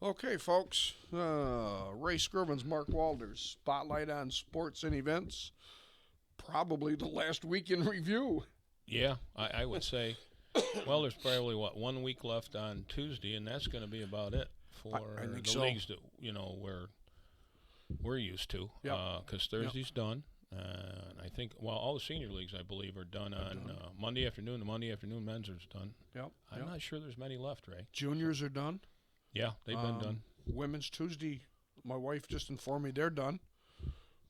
Okay, folks. Ray Scrivens, Mark Walters. Spotlight on sports and events. Probably the last week in review. Yeah, I would say. Well, there's probably 1 week left on Tuesday, and that's going to be about it for I think the so. leagues that we're used to. Yep. Because Thursday's done. I think all the senior leagues I believe are done on Monday afternoon. The Monday afternoon men's is done. Yep. I'm not sure there's many left, Ray. Juniors are done. Yeah, they've been done. Women's Tuesday. My wife just informed me they're done.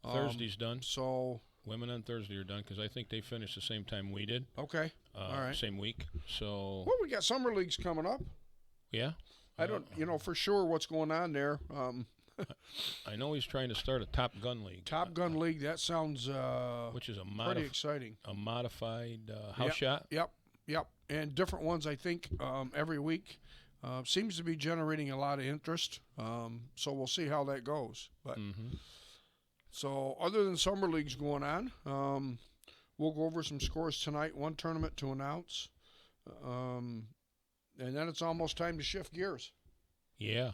Thursday's done. So Women on Thursday are done because I think they finished the same time we did. okay. All right. Same week. So Well, we got summer leagues coming up. yeah. I don't, for sure what's going on there. I know he's trying to start a Top Gun league. Top Gun League. That sounds which is pretty exciting. A modified house shot. Yep. And different ones, I think, every week. Seems to be generating a lot of interest. So we'll see how that goes. But So other than summer leagues going on, we'll go over some scores tonight. One tournament to announce. And then it's almost time to shift gears. Yeah.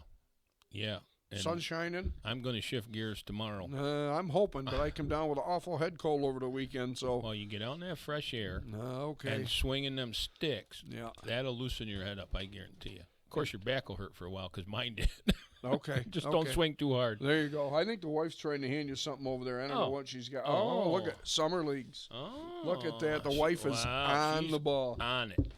And Sun shining. I'm going to shift gears tomorrow. I'm hoping, but I come down with an awful head cold over the weekend. So Well, you get out in that fresh air okay. and swinging them sticks. Yeah. That'll loosen your head up, I guarantee you. Of course, your back will hurt for a while because mine did. Okay. Just don't swing too hard. There you go. I think the wife's trying to hand you something over there. I don't know what she's got. Oh, look at summer leagues. Oh, Look at that. The wife is on the ball. On it.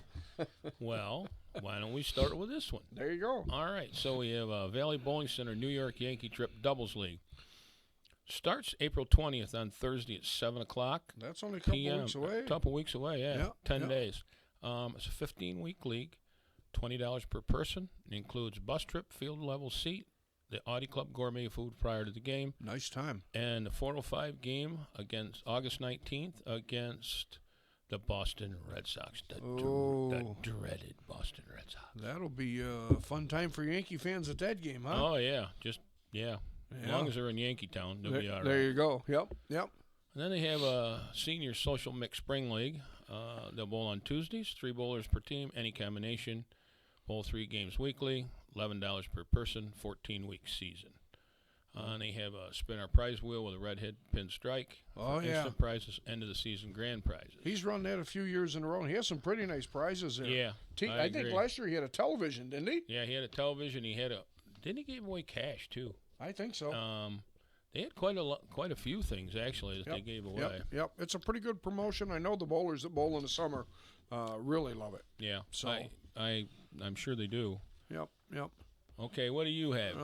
Well, why don't we start with this one? There you go. All right. So we have Valley Bowling Center New York Yankee Trip Doubles League. Starts April 20th on Thursday at 7 o'clock. That's only a couple p.m. weeks away. A couple weeks away, yeah. 10 yeah. days. It's a 15-week league. $20 per person. It includes bus trip, field level seat, the Audi Club gourmet food prior to the game, Nice time. and the 4:05 game against August 19th against the Boston Red Sox, the dreaded Boston Red Sox. That'll be a fun time for Yankee fans at that game, huh? Oh yeah, As long as they're in Yankee Town, they'll be all right. There you go. Yep. And then they have a senior social mixed spring league. They'll bowl on Tuesdays, 3 bowlers per team, any combination. Bowl 3 games weekly, $11 per person, 14-week season. And they have a spinner prize wheel with a red head pin strike. Oh, yeah. Instant prizes, end of the season grand prizes. He's run that a few years in a row, and he has some pretty nice prizes there. Yeah, I think last year he had a television, didn't he? Yeah, he had a television. Didn't he give away cash too? I think so. They had quite a few things actually that they gave away. Yep. It's a pretty good promotion. I know the bowlers that bowl in the summer really love it. Yeah, So I'm sure they do. Yep. Okay, what do you have?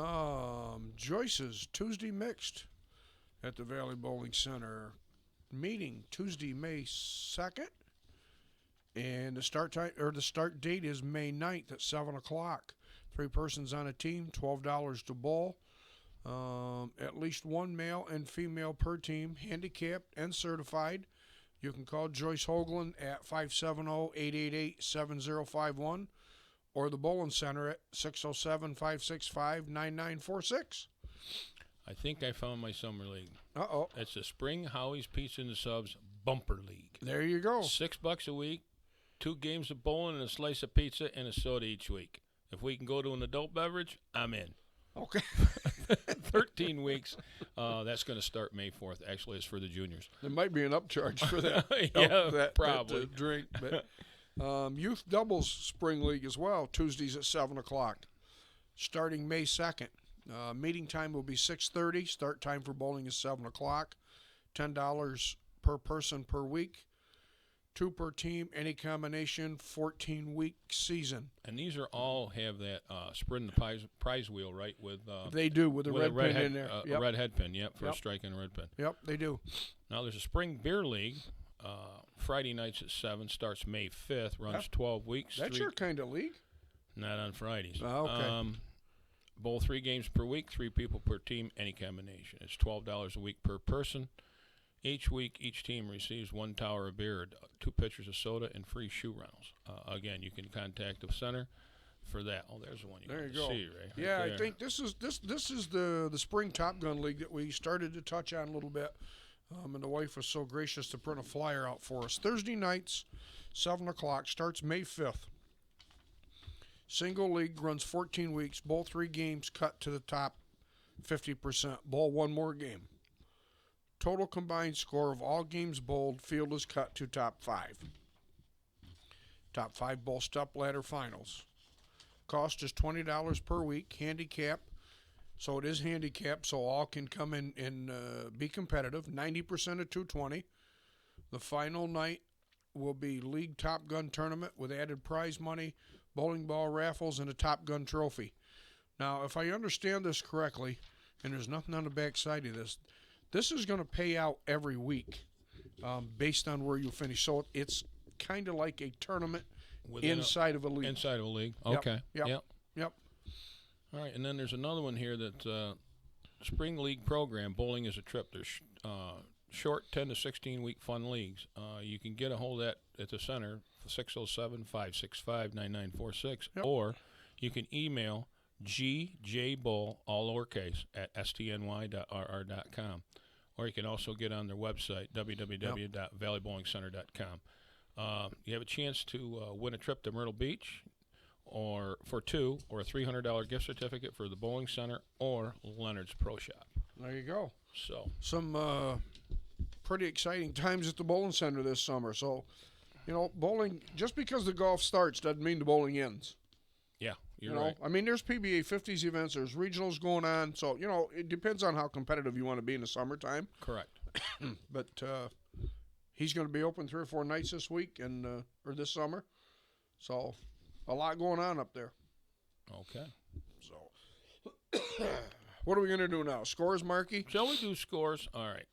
Joyce's Tuesday mixed at the Valley Bowling Center. Meeting Tuesday, May 2nd. And the start date is May 9th at 7 o'clock. 3 persons on a team, $12 to bowl. At least 1 male and female per team, handicapped and certified. You can call Joyce Hoagland at 570-888-7051 or the Bowling Center at 607-565-9946. I think I found my summer league. Uh-oh. It's the Spring Howie's Pizza and the Subs Bumper League. There you go. $6 a week, 2 games of bowling and a slice of pizza and a soda each week. If we can go to an adult beverage, I'm in. Okay. 13 weeks. That's going to start May 4th. Actually, it's for the juniors. There might be an upcharge for that. Probably. That drink. But Youth Doubles Spring League as well, Tuesdays at 7 o'clock, starting May 2nd. Meeting time will be 6:30. Start time for bowling is 7 o'clock. $10 per person per week. 2 per team, any combination, 14-week season. And these are all have that spreading the prize wheel, right? With they do, with a red pin head, in there. A red head pin, for a strike and a red pin. Yep, they do. Now there's a Spring Beer League. Friday nights at 7, starts May 5th, runs 12 weeks. That's your kind of league? Not on Fridays. Oh, okay. Bowl 3 games per week, 3 people per team, any combination. It's $12 a week per person. Each week, each team receives 1 tower of beer, 2 pitchers of soda, and free shoe rentals. Again, you can contact the center for that. Oh, there's the one you go. See, Ray. Yeah, I think this is the Spring Top Gun League that we started to touch on a little bit. And the wife was so gracious to print a flyer out for us. Thursday nights, 7 o'clock, starts May 5th. Single league runs 14 weeks. Bowl 3 games cut to the top 50%. Bowl 1 more game. Total combined score of all games bowled, field is cut to top 5. Top 5 bowl step ladder finals. Cost is $20 per week. Handicap. So it is handicap, so all can come in and be competitive. 90% of 220. The final night will be League Top Gun tournament with added prize money, bowling ball raffles, and a Top Gun trophy. Now, if I understand this correctly, and there's nothing on the back side of this, this is going to pay out every week based on where you finish. So it's kind of like a tournament inside of a league. Inside of a league. Okay. Yep. All right, and then there's another one here that Spring League program, bowling is a trip. There's short 10 to 16 week fun leagues. You can get a hold of that at the center, 607-565-9946, or you can email gjbowl, all lowercase, at stny.rr.com. Or you can also get on their website, www.valleybowlingcenter.com. You have a chance to win a trip to Myrtle Beach, or for 2, or a $300 gift certificate for the bowling center or Leonard's Pro Shop. There you go. So some pretty exciting times at the bowling center this summer. So, bowling, just because the golf starts doesn't mean the bowling ends. Yeah, you're right. I mean, there's PBA 50s events, there's regionals going on. So, it depends on how competitive you want to be in the summertime. Correct. But he's going to be open 3 or 4 nights this week or this summer. So, a lot going on up there. Okay. So, what are we going to do now? Scores, Marky? Shall we do scores? All right.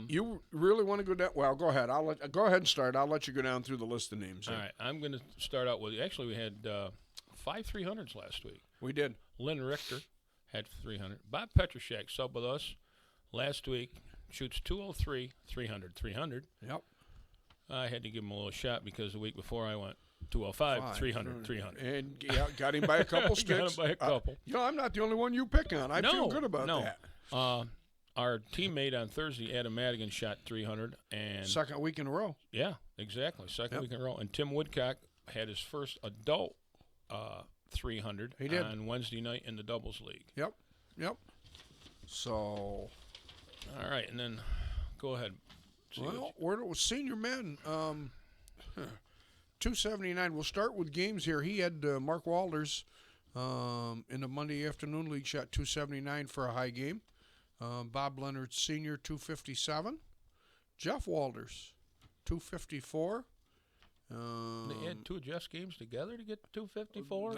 You really want to go down? Well, go ahead. Go ahead and start. I'll let you go down through the list of names. All right. I'm going to start out with. Actually, we had 5 300s last week. We did. Lynn Richter had 300. Bob Petroshak sub with us last week. Shoots 203, 300. Yep. I had to give him a little shot because the week before I went 205, 300. And got him by a couple sticks. Got him by a couple. I'm not the only one you pick on. I feel good about that. Our teammate on Thursday, Adam Madigan, shot 300. And second week in a row. Yeah, exactly. Second week in a row. And Tim Woodcock had his first adult 300 on Wednesday night in the doubles league. Yep. So. All right, and then go ahead. Well, where was senior men? 279. We'll start with games here. He had Mark Walders in the Monday afternoon league, shot 279 for a high game. Bob Leonard Sr., 257. Jeff Walders, 254. They had 2 Jeff's games together to get 254?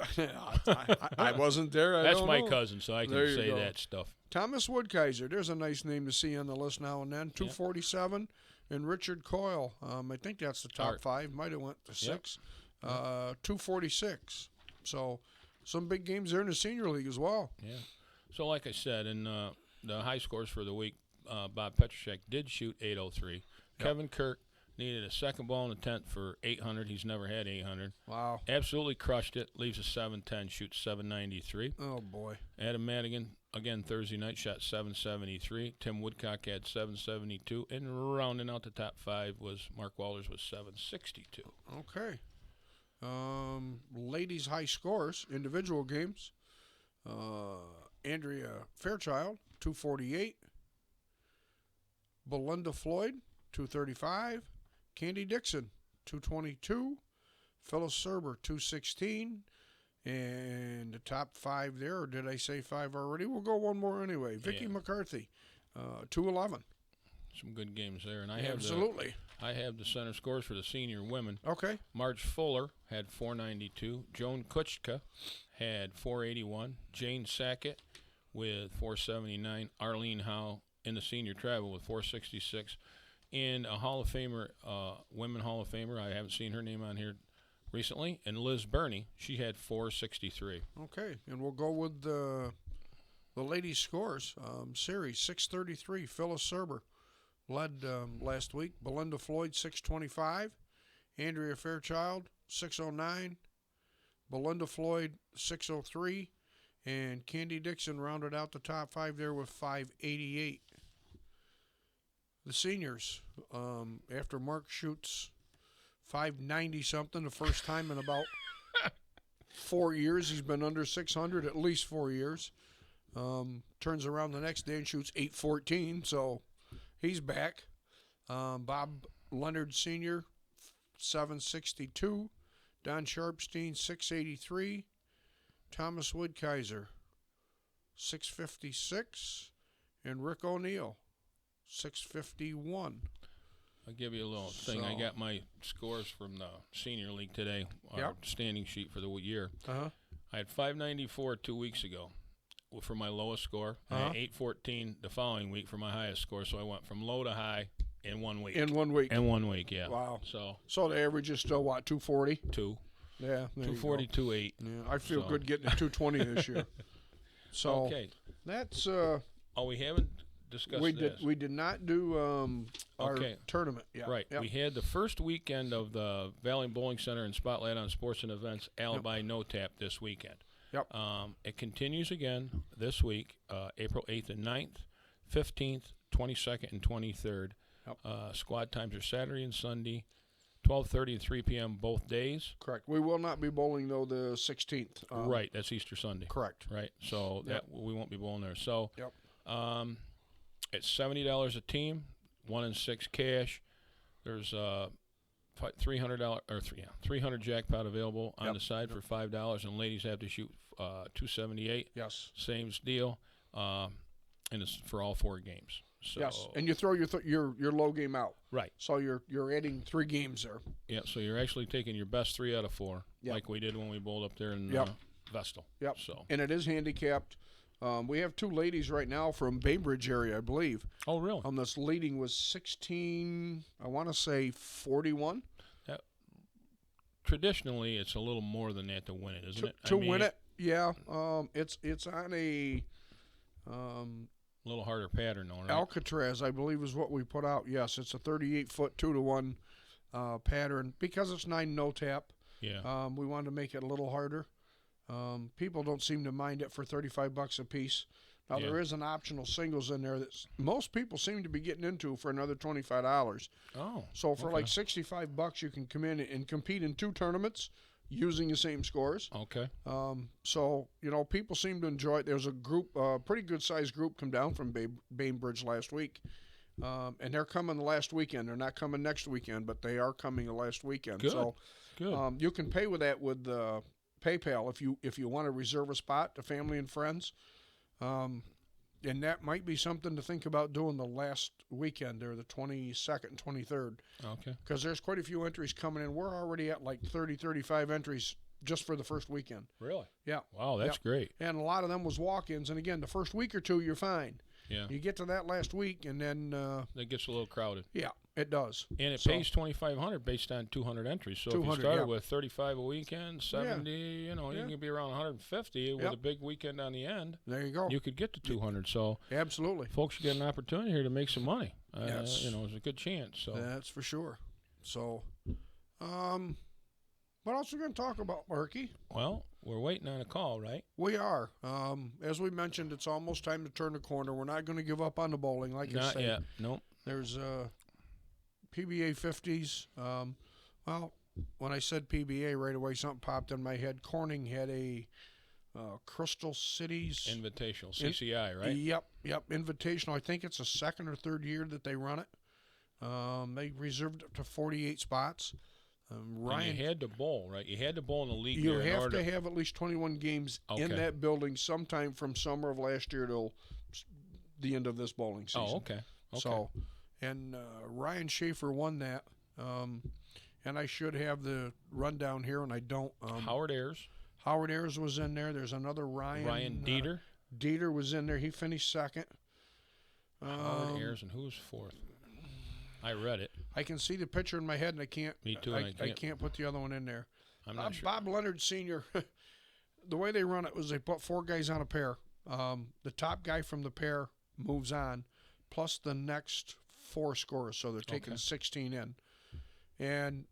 I wasn't there. That's my cousin, so I can say that stuff. Thomas Woodkaiser, there's a nice name to see on the list now and then, 247. And Richard Coyle, I think that's the top 5. Might have went to 6. 246. So some big games there in the senior league as well. Yeah. So like I said, in the high scores for the week, Bob Petroshak did shoot 803. Kevin Kirk needed a second ball in the 10th for 800. He's never had 800. Wow. Absolutely crushed it. Leaves a 710, shoots 793. Oh, boy. Adam Madigan, again, Thursday night, shot 773. Tim Woodcock had 772. And rounding out the top 5 was Mark Walders with 762. Okay. Ladies' high scores, individual games. Andrea Fairchild, 248. Belinda Floyd, 235. Candy Dixon, 222. Phyllis Serber, 216. And the top 5 there, or did I say 5 already? We'll go one more anyway. Vicky McCarthy, 211. Some good games there. And I have the center scores for the senior women. Okay. Marge Fuller had 492. Joan Kuchka had 481. Jane Sackett with 479. Arlene Howe in the senior travel with 466. And a Hall of Famer, women Hall of Famer, I haven't seen her name on here recently, and Liz Burney, she had 463. Okay, and we'll go with the ladies' scores. Series 633. Phyllis Serber led last week. Belinda Floyd 625. Andrea Fairchild 609. Belinda Floyd 603. And Candy Dixon rounded out the top 5 there with 588. The seniors, after Mark shoots 590 something the first time in about 4 years. He's been under 600 at least 4 years. Turns around the next day and shoots 814, so he's back. Bob Leonard Sr., 762. Don Sharpstein, 683. Thomas Woodkaiser, 656. And Rick O'Neill, 651. I'll give you a little thing. I got my scores from the Senior League today, our standing sheet for the year. I had 594 2 weeks ago for my lowest score, and I had 814 the following week for my highest score. So I went from low to high in 1 week. In 1 week. In 1 week, yeah. Wow. So the average is still, what, 240? 2. Yeah. 240, 28. Yeah, I feel good getting to 220 this year. So okay. That's we haven't discussed this. We did not do our tournament yet. Right. Yep. We had the first weekend of the Valley Bowling Center and Spotlight on Sports and Events Alibi No Tap this weekend. Yep. It continues again this week, April 8th and 9th, 15th, 22nd, and 23rd. Yep. Squad times are Saturday and Sunday, 12:30 and 3 p.m. both days. Correct. We will not be bowling, though, the 16th. Right. That's Easter Sunday. Correct. Right. So that we won't be bowling there. So it's $70 a team, 1 in 6 cash. There's $300 jackpot available on the side for $5, and ladies have to shoot 278. Yes. Same deal, and it's for all 4 games. So, yes, and you throw your low game out. Right. So you're adding 3 games there. Yeah. So you're actually taking your best 3 out of 4, like we did when we bowled up there in Vestal. Yep. So and it is handicapped. We have 2 ladies right now from Bainbridge area, I believe. Oh, really? This leading was 16. I want to say 41. Traditionally, it's a little more than that to win it, isn't it? To win it, yeah. It's on a little harder pattern, though, right? Alcatraz, I believe, is what we put out. Yes, it's a 38-foot 2-to-1 pattern because it's 9 no tap. Yeah. We wanted to make it a little harder. People don't seem to mind it for $35 a piece. Now there is an optional singles in there that most people seem to be getting into for another $25. Oh. So for like $65, you can come in and compete in 2 tournaments using the same scores. Okay. So people seem to enjoy it. There's a group, pretty good sized group, come down from Bainbridge last week. And they're coming the last weekend. They're not coming next weekend, but they are coming the last weekend. Good. So Good. you can pay with that with PayPal if you want to reserve a spot to family and friends. And that might be something to think about doing the last weekend there, the 22nd and 23rd. Okay. Because there's quite a few entries coming in. We're already at like 30, 35 entries just for the first weekend. Really? Yeah. Wow, that's great. And a lot of them was walk-ins. And again, the first week or 2, you're fine. Yeah. You get to that last week, and then it gets a little crowded. Yeah, it does. And it pays $2,500 based on 200 entries. So if you started with 35 a weekend, 70, you can be around 150 with a big weekend on the end. There you go. You could get to 200. So absolutely, folks should get an opportunity here to make some money. Yes. It's a good chance. So that's for sure. So, what else are we going to talk about, Marky? Well, we're waiting on a call, right? We are. As we mentioned, it's almost time to turn the corner. We're not going to give up on the bowling, like I said. Not yet. Nope. There's PBA 50s. Well, when I said PBA right away, something popped in my head. Corning had a Crystal Cities Invitational, CCI, right? Yep, Invitational. I think it's the 2nd or 3rd year that they run it. They reserved up to 48 spots. Ryan, and you had to bowl, right? You had to bowl in the league. You have to have at least 21 games in that building sometime from summer of last year till the end of this bowling season. Oh, okay. So, and Ryan Schaefer won that. And I should have the rundown here, and I don't. Howard Ayers. Howard Ayers was in there. There's another Ryan. Ryan Dieter. Dieter was in there. He finished 2nd. Howard Ayers, and who was 4th? I read it. I can see the picture in my head, and I can't. Me too. I can't put the other one in there. I'm not sure. Bob Leonard Sr., the way they run it was they put 4 guys on a pair. The top guy from the pair moves on, plus the next 4 scorers, so they're taking 16 in. And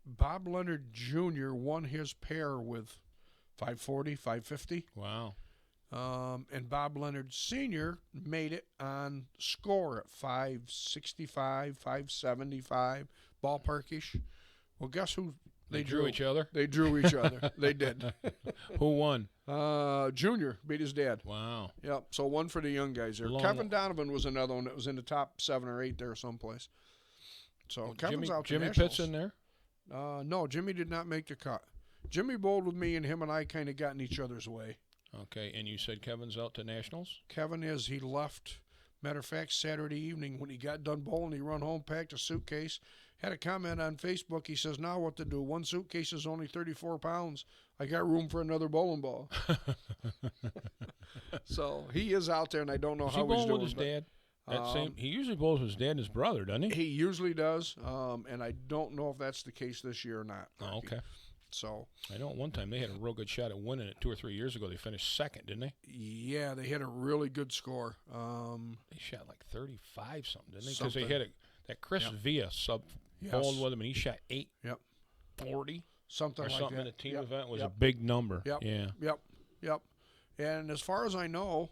Bob Leonard Jr. won his pair with 540, 550. Wow. And Bob Leonard Sr. made it on score at 565, 575, ballparkish. Well, guess who They drew each other? They drew each other. They did. Who won? Junior beat his dad. Wow. Yep. So one for the young guys there. Kevin Donovan was another one that was in the top 7 or 8 there someplace. So Kevin's out to Jimmy nationals. Pitt's in there? No, Jimmy did not make the cut. Jimmy bowled with me, and him and I kind of got in each other's way. Okay, and you said Kevin's out to nationals? Kevin is. He left. Matter of fact, Saturday evening when he got done bowling, he run home, packed a suitcase, had a comment on Facebook. He says, now what to do? One suitcase is only 34 pounds. I got room for another bowling ball. So he is out there, and I don't know how he's doing. With his dad? He usually bowls with his dad and his brother, doesn't he? He usually does, and I don't know if that's the case this year or not. Oh, okay. So I know at one time they had a real good shot at winning it 2 or 3 years ago. They finished second, didn't they? Yeah, they had a really good score. They shot like 35 something, didn't they? Because they had that Chris Villa bowled with him, and he shot 840 something like something that. in a team event was a big number. Yep. Yeah. Yep. And as far as I know,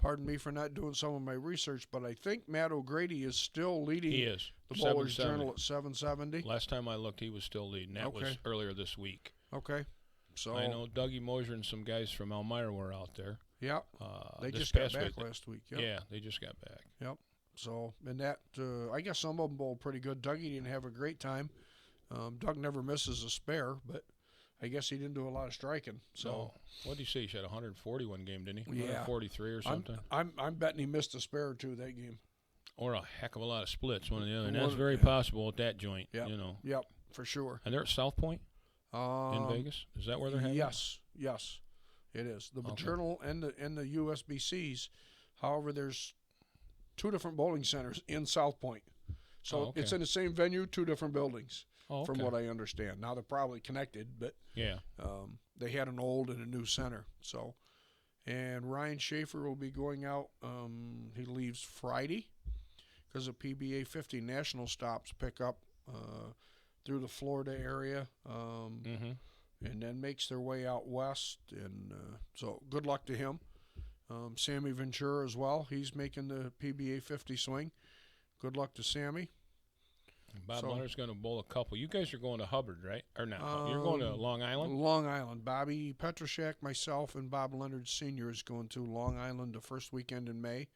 pardon me for not doing some of my research, but I think Matt O'Grady is still leading. He is. The Bowler's Journal at 770. Last time I looked, he was still leading. That was earlier this week. Okay. So I know Dougie Mosier and some guys from Elmira were out there. Yeah. They just got back last week. Yep. Yeah, they just got back. Yep. So, and that, I guess some of them bowled pretty good. Dougie didn't have a great time. Doug never misses a spare, but I guess he didn't do a lot of striking. So, what did he say? He shot 140 one game, didn't he? Yeah. 143 or something. I'm betting he missed a spare or two that game. Or a heck of a lot of splits, one or the other. And that's very possible at that joint, you know. Yep, for sure. And they're at South Point in Vegas? Is that where they're having Yes, it is. The Journal and the USBCs. However, there's 2 different bowling centers in South Point. So it's in the same venue, 2 different buildings, from what I understand. Now, they're probably connected, but they had an old and a new center. So, and Ryan Schaefer will be going out. He leaves Friday, because the PBA 50 national stops pick up through the Florida area, and then makes their way out west. And so good luck to him. Sammy Ventura as well. He's making the PBA 50 swing. Good luck to Sammy. Bob Leonard's going to bowl a couple. You guys are going to Hubbard, right? Or not? You're going to Long Island? Long Island. Bobby Petroshak, myself, and Bob Leonard Sr. is going to Long Island the first weekend in May.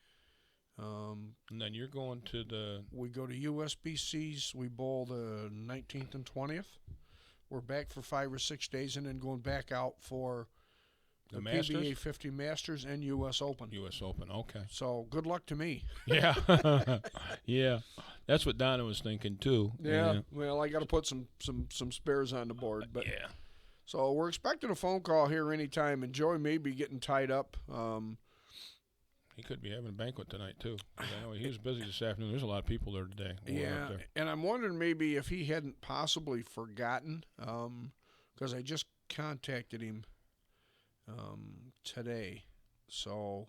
And then you're going to we go to USBCs. We bowl the 19th and 20th. We're back for 5 or 6 days, and then going back out for the Masters? PBA 50 Masters and U.S. Open. U.S. Open, okay. So good luck to me. Yeah. Yeah. That's what Donna was thinking, too. Yeah. Well, I got to put some spares on the board. But yeah. So we're expecting a phone call here anytime, and Joey may be getting tied up. He could be having a banquet tonight, too. I know he was busy this afternoon. There's a lot of people there today. Yeah, and I'm wondering maybe if he hadn't possibly forgotten, because I just contacted him today. So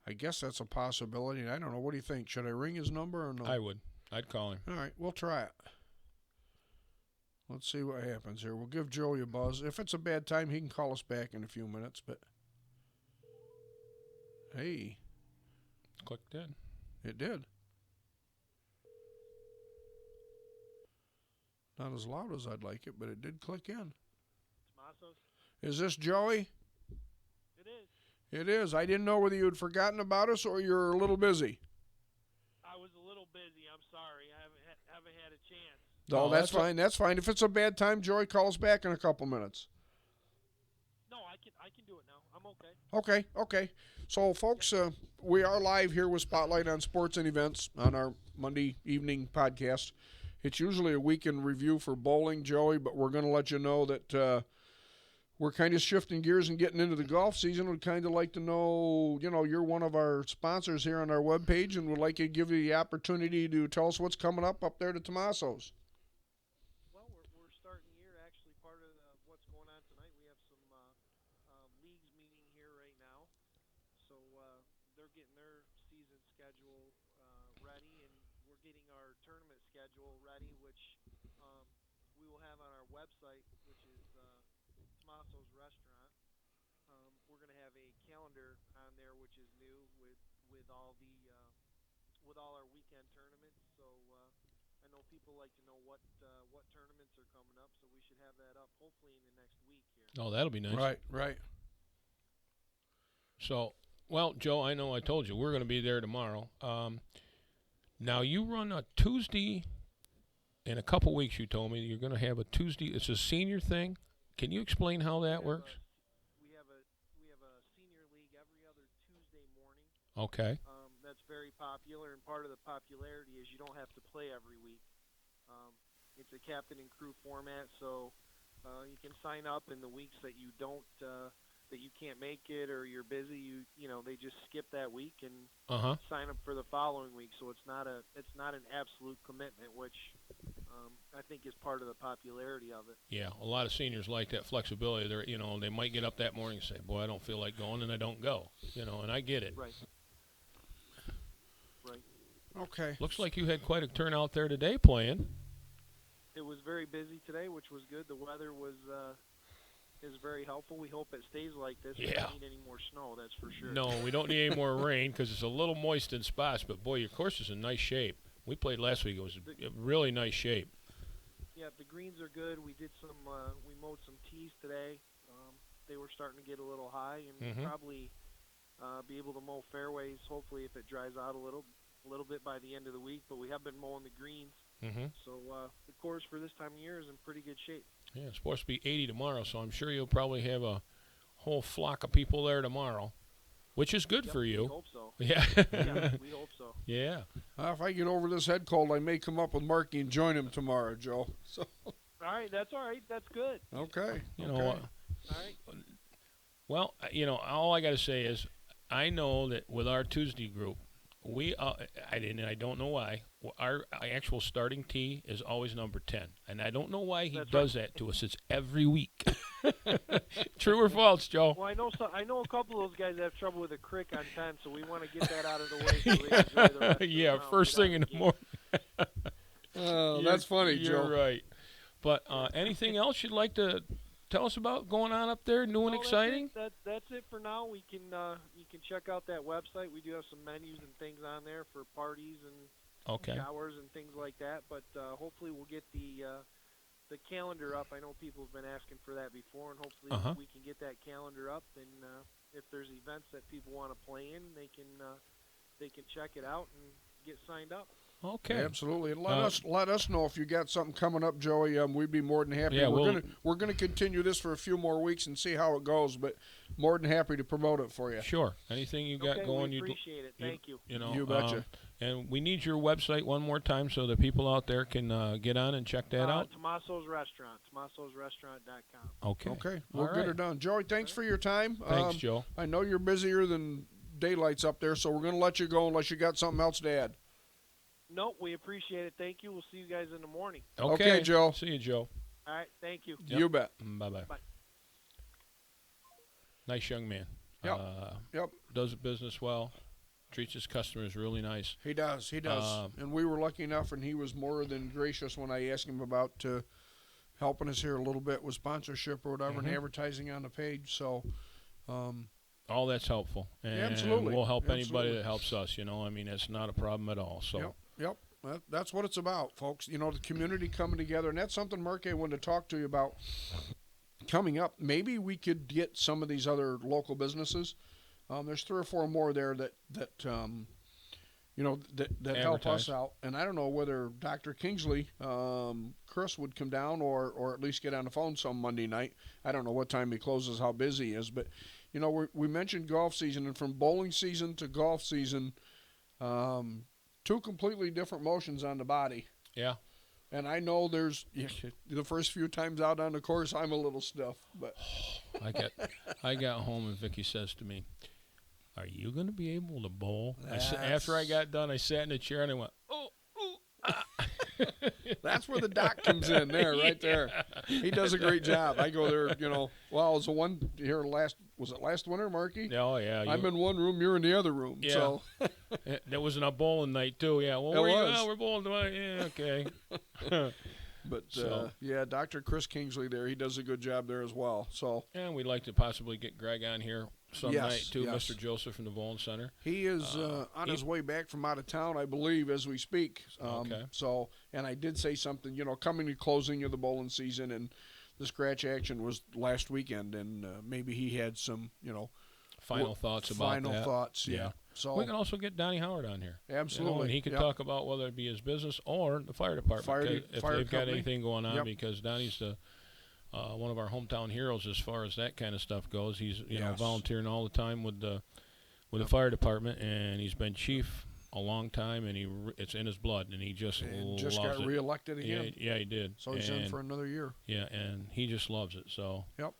I guess that's a possibility. I don't know. What do you think? Should I ring his number or no? I would. I'd call him. All right, we'll try it. Let's see what happens here. We'll give Joey a buzz. If it's a bad time, he can call us back in a few minutes. But hey. Clicked in. It did. Not as loud as I'd like it, but it did click in. Tomassos? Is this Joey? It is. It is. I didn't know whether you had forgotten about us or you're a little busy. I was a little busy. I'm sorry. I haven't had a chance. No, that's fine. That's fine. If it's a bad time, Joey, call us back in a couple minutes. No, I can do it now. I'm okay. Okay. So, folks, we are live here with Spotlight on Sports and Events on our Monday evening podcast. It's usually a weekend review for bowling, Joey, but we're going to let you know that we're kind of shifting gears and getting into the golf season. We'd kind of like to know, you're one of our sponsors here on our webpage, and we'd like to give you the opportunity to tell us what's coming up there to Tomassos. Well, we're starting here. Actually, part of what's going on tonight, we have some leagues meeting here right now. So they're getting their season schedule ready, and we're getting our tournament schedule ready, which we will have on our website, which is Tomassos Restaurant. We're going to have a calendar on there, which is new with all the with all our weekend tournaments. So, I know people like to know what tournaments are coming up, so we should have that up hopefully in the next week here. Oh, that'll be nice. Right, right. So, well, Joe, I know I told you we're going to be there tomorrow. Now you run a Tuesday. In a couple weeks, you told me you're going to have a Tuesday. It's a senior thing. Can you explain how that works? We have a senior league every other Tuesday morning. Okay. That's very popular, and part of the popularity is you don't have to play every week. It's a captain and crew format, so you can sign up in the weeks that you don't that you can't make it or you're busy. They just skip that week and sign up for the following week. So it's not an absolute commitment, which I think is part of the popularity of it. Yeah, a lot of seniors like that flexibility. They might get up that morning and say, "Boy, I don't feel like going," and I don't go. And I get it. Right. Right. Okay. Looks like you had quite a turnout there today playing. It was very busy today, which was good. The weather is very helpful. We hope it stays like this. Yeah. We don't need any more snow, that's for sure. No, we don't need any more rain because it's a little moist in spots. But boy, your course is in nice shape. We played last week. It was in really nice shape. Yeah, the greens are good. We did we mowed some tees today. They were starting to get a little high, and we'll probably be able to mow fairways. Hopefully, if it dries out a little bit by the end of the week. But we have been mowing the greens. So the course for this time of year is in pretty good shape. Yeah, it's supposed to be 80 tomorrow, so I'm sure you'll probably have a whole flock of people there tomorrow, which is good for you. We hope so. Yeah. Yeah, we hope so. Yeah. If I get over this head cold, I may come up with Marky and join him tomorrow, Joe. So. All right, that's all right. That's good. Okay. All right. Well, all I got to say is I know that with our Tuesday group, I don't know why, our actual starting tee is always number 10. And I don't know why he does that to us. It's every week. True or false, Joe? Well, I know a couple of those guys have trouble with a crick on 10, so we want to get that out of the way so they enjoy the rest of the round. First thing in the morning. Oh, that's funny, Joe. You're right. But anything else you'd like to tell us about going on up there, new and exciting? That's it for now. We can you can check out that website. We do have some menus and things on there for parties and showers and things like that. But hopefully we'll get the calendar up. I know people have been asking for that before, and hopefully we can get that calendar up. And if there's events that people want to play in, they can check it out and get signed up. Okay, absolutely. And let us know if you got something coming up, Joey. We'd be more than happy. Yeah, we're gonna continue this for a few more weeks and see how it goes, but more than happy to promote it for you. Sure. Anything you got going, we appreciate it. Thank you. You betcha. And we need your website one more time so the people out there can get on and check that out. Tomassos Restaurant, TomassosRestaurant.com. Okay. Okay, we'll get her done. Joey, thanks for your time. Thanks, Joe. I know you're busier than daylight's up there, so we're gonna let you go unless you got something else to add. No, we appreciate it. Thank you. We'll see you guys in the morning. Okay, Joe. See you, Joe. All right. Thank you. Yep. You bet. Bye-bye. Bye. Nice young man. Yep. Does business well. Treats his customers really nice. He does. And we were lucky enough, and he was more than gracious when I asked him about helping us here a little bit with sponsorship or whatever and advertising on the page. So, all that's helpful. And absolutely. We'll help anybody that helps us, it's not a problem at all. So. Yep. That's what it's about, folks. The community coming together, and that's something, Mark, I wanted to talk to you about coming up. Maybe we could get some of these other local businesses. There's 3 or 4 more there that help us out. And I don't know whether Dr. Kingsley, Chris would come down or at least get on the phone some Monday night. I don't know what time he closes, how busy he is, but we mentioned golf season, and from bowling season to golf season, 2 completely different motions on the body. Yeah. And I know there's the first few times out on the course, I'm a little stiff, but I got home and Vicky says to me, "Are you going to be able to bowl?" After I got done, I sat in the chair and I went, "Oh, ah." That's where the doc comes in right there. He does a great job. I go there, well, it was the one here was it last winter, Marky? Oh, yeah. I'm in one room, you're in the other room. Yeah. So. There wasn't a bowling night, too. Yeah, well, we're bowling tonight. Yeah, okay. But So- yeah, Dr. Chris Kingsley there, he does a good job there as well. So And we'd like to possibly get Greg on here some Yes, night too, yes. Mr. Joseph from the Volin Center. he is on his way back from out of town, I believe, as we speak. Okay. So, and I did say something, coming to closing of the bowling season, and the scratch action was last weekend, and maybe he had some, Final thoughts about final that. thoughts. Yeah. Yeah. So We can also get Donnie Howard on here. absolutely, And he could Yep. talk about whether it be his business or the fire department. Fire 'cause de- if fire they've got company. anything going on, Yep. because Donnie's the one of our hometown heroes as far as that kind of stuff goes. He's Yes. volunteering all the time with the fire department, and he's been chief a long time, and it's in his blood, and he just And just loves got it. reelected again. Yeah, he did. So he's in And- for another year. yeah, and he just loves it. So Yep.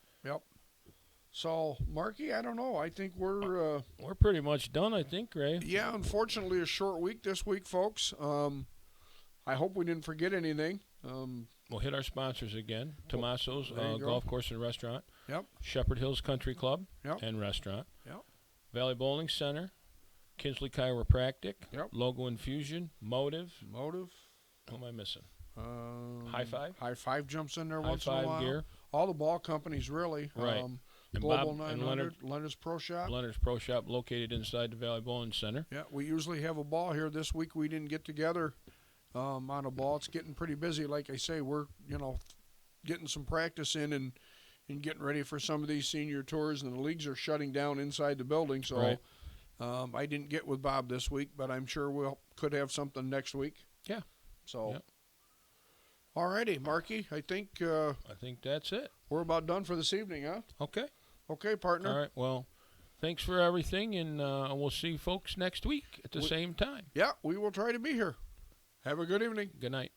So, Marky, I don't know. I think we're we're pretty much done, I think, Ray. yeah, unfortunately a short week this week, folks. I hope we didn't forget anything. We'll hit our sponsors again. Tomassos There you go. Golf Course and Restaurant. Yep. Shepherd Hills Country Club Yep. and Restaurant. Yep. Valley Bowling Center. Kinsley Chiropractic. Yep. Logo Infusion. Motive. Motive. Who am I missing? High Five? High Five jumps in there High once in a Five while. Gear. All the ball companies, really. Right. And Global Bob and 900, Leonard's Pro Shop. Leonard's Pro Shop located inside the Valley Bowling Center. Yeah, we usually have a ball here. This week we didn't get together on a ball. It's getting pretty busy. Like I say, we're, getting some practice in and getting ready for some of these senior tours, and the leagues are shutting down inside the building. So Right. I didn't get with Bob this week, but I'm sure could have something next week. Yeah. So, Yep. all righty, Marky. I think I think that's it. we're about done for this evening, huh? Okay. Okay, partner. All right. Well, thanks for everything, and we'll see folks next week at the same time. Yeah, we will try to be here. Have a good evening. Good night.